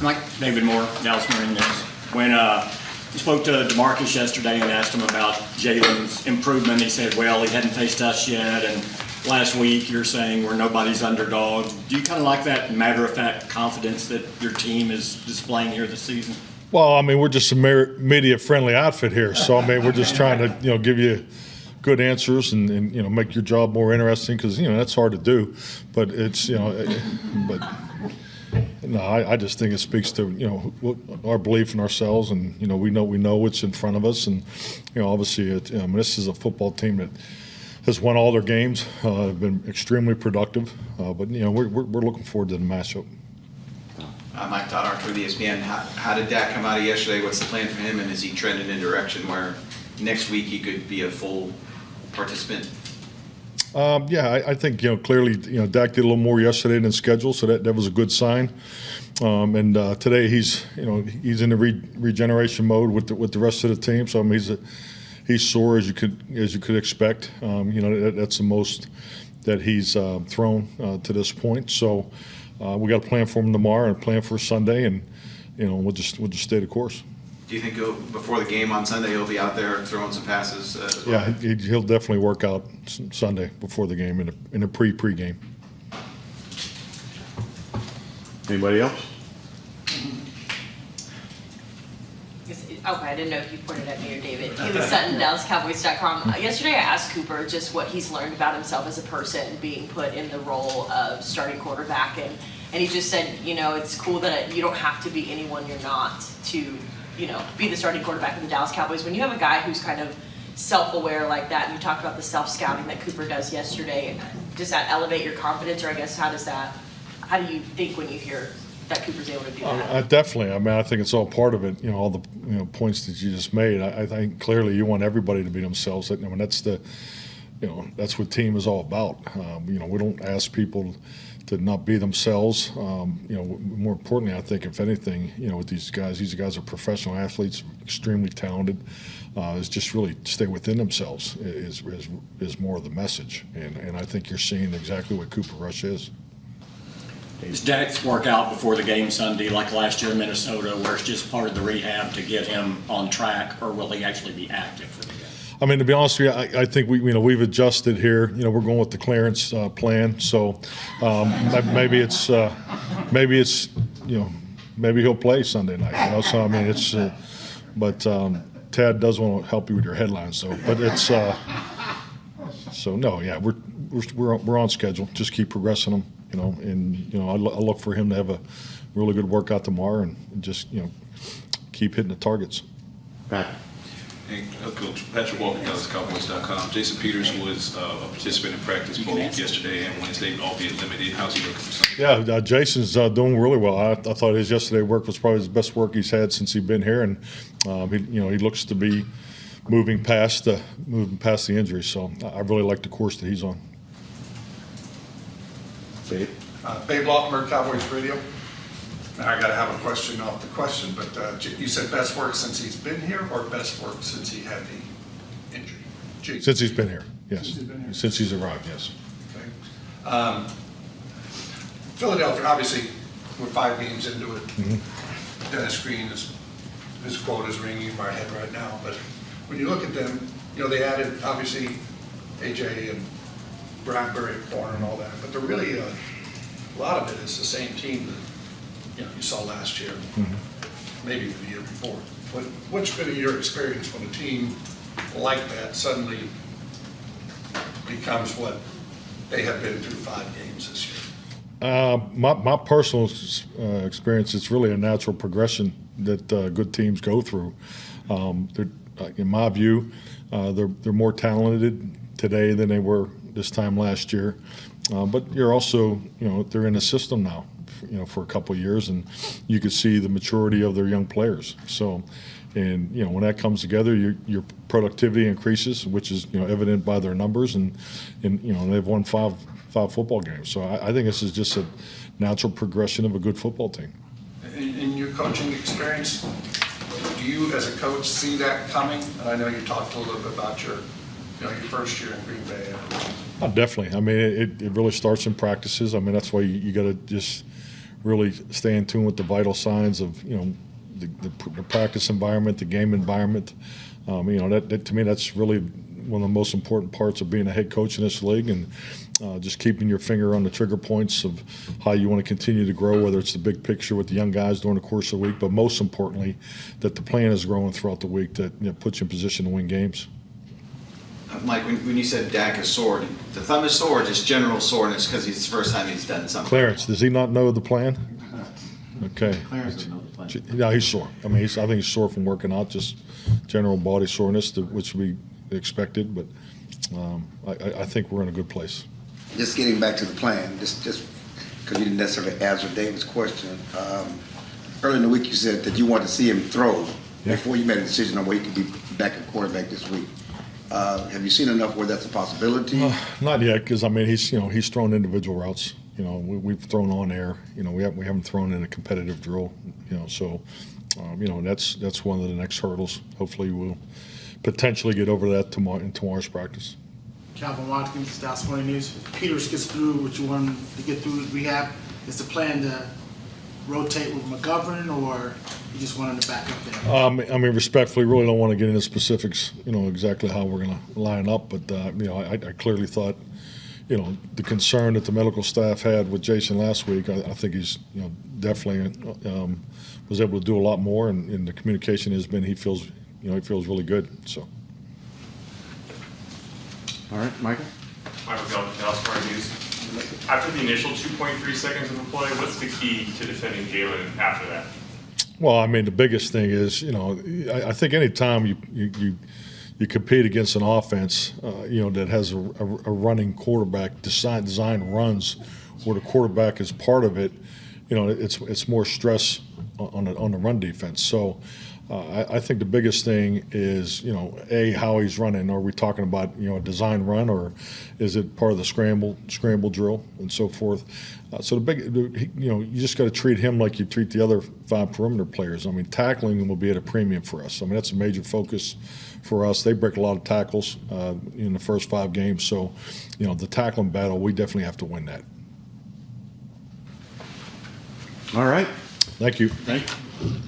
Mike. David Moore, Dallas Marine News. When you spoke to DeMarcus yesterday and asked him about Jalen's improvement, he said, well, he hadn't faced us yet, and last week you're saying we're nobody's underdog. Do you kind of like that matter-of-fact confidence that your team is displaying here this season? Well, I mean, we're just a media-friendly outfit here, so I mean, we're just trying to, give you good answers and make your job more interesting because that's hard to do. But it's but no, I just think it speaks to our belief in ourselves, and we know what's in front of us, and obviously this is a football team that has won all their games, have been extremely productive, but we're looking forward to the matchup. Mike Todd, with ESPN. How did Dak come out of yesterday? What's the plan for him, and is he trending in a direction where next week he could be a full participant? Yeah, I think clearly Dak did a little more yesterday than scheduled, so that was a good sign. And today he's in the regeneration mode with the rest of the team. So I mean he's sore as you could expect. That's the most that he's thrown to this point. So we got a plan for him tomorrow and a plan for Sunday, and we'll just stay the course. Do you think before the game on Sunday he'll be out there throwing some passes? As well? Yeah, he'll definitely work out Sunday before the game in a pre-game. Anybody else? Okay, I didn't know if you pointed at me or David. David Sutton, DallasCowboys.com. Yesterday I asked Cooper just what he's learned about himself as a person being put in the role of starting quarterback, and he just said, it's cool that you don't have to be anyone you're not to be the starting quarterback of the Dallas Cowboys. When you have a guy who's kind of self-aware like that, and you talked about the self-scouting that Cooper does yesterday, does that elevate your confidence, or I guess how do you think when you hear that Cooper's able to do that? Definitely. I mean, I think it's all part of it. All the points that you just made. I think clearly you want everybody to be themselves. I mean, that's that's what team is all about. We don't ask people to not be themselves. More importantly, I think if anything, with these guys are professional athletes, extremely talented. Is just really stay within themselves is more of the message, and I think you're seeing exactly what Cooper Rush is. Is Dak's workout before the game Sunday like last year in Minnesota, where it's just part of the rehab to get him on track, or will he actually be active for the game? I mean, to be honest with you, I think we've adjusted here. We're going with the clearance plan, so maybe he'll play Sunday night. So I mean, it's but Tad does want to help you with your headlines, but it's so no, yeah, we're on schedule. Just keep progressing them. And I look for him to have a really good workout tomorrow and just keep hitting the targets. Pat. Hey, Coach Patrick Walker, DallasCowboys.com. Jason Peters was a participant in practice both yesterday and Wednesday, albeit limited. How's he looking for Sunday? Yeah, Jason's doing really well. I thought his yesterday work was probably his best work he's had since he's been here, and he looks to be moving past the injury. So I really like the course that he's on. Babe. Babe Loffenberg, Cowboys Radio. Now I got to have a question off the question, but you said best work since he's been here, or best work since he had the injury? Since he's been here, yes. Since he's been here? Since he's arrived, yes. Okay. Philadelphia, obviously, we're 5 games into it. Mm-hmm. Dennis Green, his quote is ringing in my head right now. But when you look at them, they added, obviously, AJ and Bradbury at corner and all that. But they're really, a lot of it is the same team that you saw last year, maybe the year before. What's been your experience when a team like that suddenly becomes what they have been through 5 games this year? My personal experience, it's really a natural progression that good teams go through. In my view, they're more talented today than they were this time last year. But you're also, they're in a system now, for a couple of years, and you can see the maturity of their young players. So, and when that comes together, your productivity increases, which is evident by their numbers, and they've won five football games. So I think this is just a natural progression of a good football team. In your coaching experience, do you as a coach see that coming? And I know you talked a little bit about your first year in Green Bay. Oh, definitely. I mean, it really starts in practices. I mean, that's why you got to just really stay in tune with the vital signs of, the practice environment, the game environment. That to me, that's really one of the most important parts of being a head coach in this league, and just keeping your finger on the trigger points of how you want to continue to grow, whether it's the big picture with the young guys during the course of the week, but most importantly, that the plan is growing throughout the week that puts you in position to win games. Mike, when you said Dak is sore, the thumb is sore, just general soreness because it's the first time he's done something. Clarence, does he not know the plan? Okay. Clarence doesn't know the plan. No, he's sore. I mean, I think he's sore from working out, just general body soreness, which we expected, but I think we're in a good place. Just getting back to the plan, just because you didn't necessarily answer David's question. Early in the week, you said that you wanted to see him throw before you made a decision on where he could be back at quarterback this week. Have you seen enough where that's a possibility? Not yet, because I mean he's thrown individual routes. We've thrown on air. We haven't thrown in a competitive drill. So that's one of the next hurdles. Hopefully we'll potentially get over that in tomorrow's practice. Calvin Watkins, Dallas Morning News. If Peters gets through what you want him to get through rehab, is the plan to rotate with McGovern, or you just want him to back up there? I mean, respectfully, really don't want to get into specifics, exactly how we're going to line up, but, I clearly thought, the concern that the medical staff had with Jason last week, I think he's, definitely was able to do a lot more, and the communication has been he feels really good, so. All right, Michael? Michael McCarthy, Dallas Morning News. After the initial 2.3 seconds of the play, what's the key to defending Jalen after that? Well, I mean, the biggest thing is, I think any time you compete against an offense, that has a running quarterback, design runs where the quarterback is part of it, it's more stress on the run defense. So I think the biggest thing is, how he's running. Are we talking about, a design run, or is it part of the scramble drill and so forth? So you just got to treat him like you treat the other 5 perimeter players. I mean, tackling will be at a premium for us. I mean, that's a major focus for us. They break a lot of tackles in the first 5 games. So, the tackling battle, we definitely have to win that. All right. Thank you. Thank you.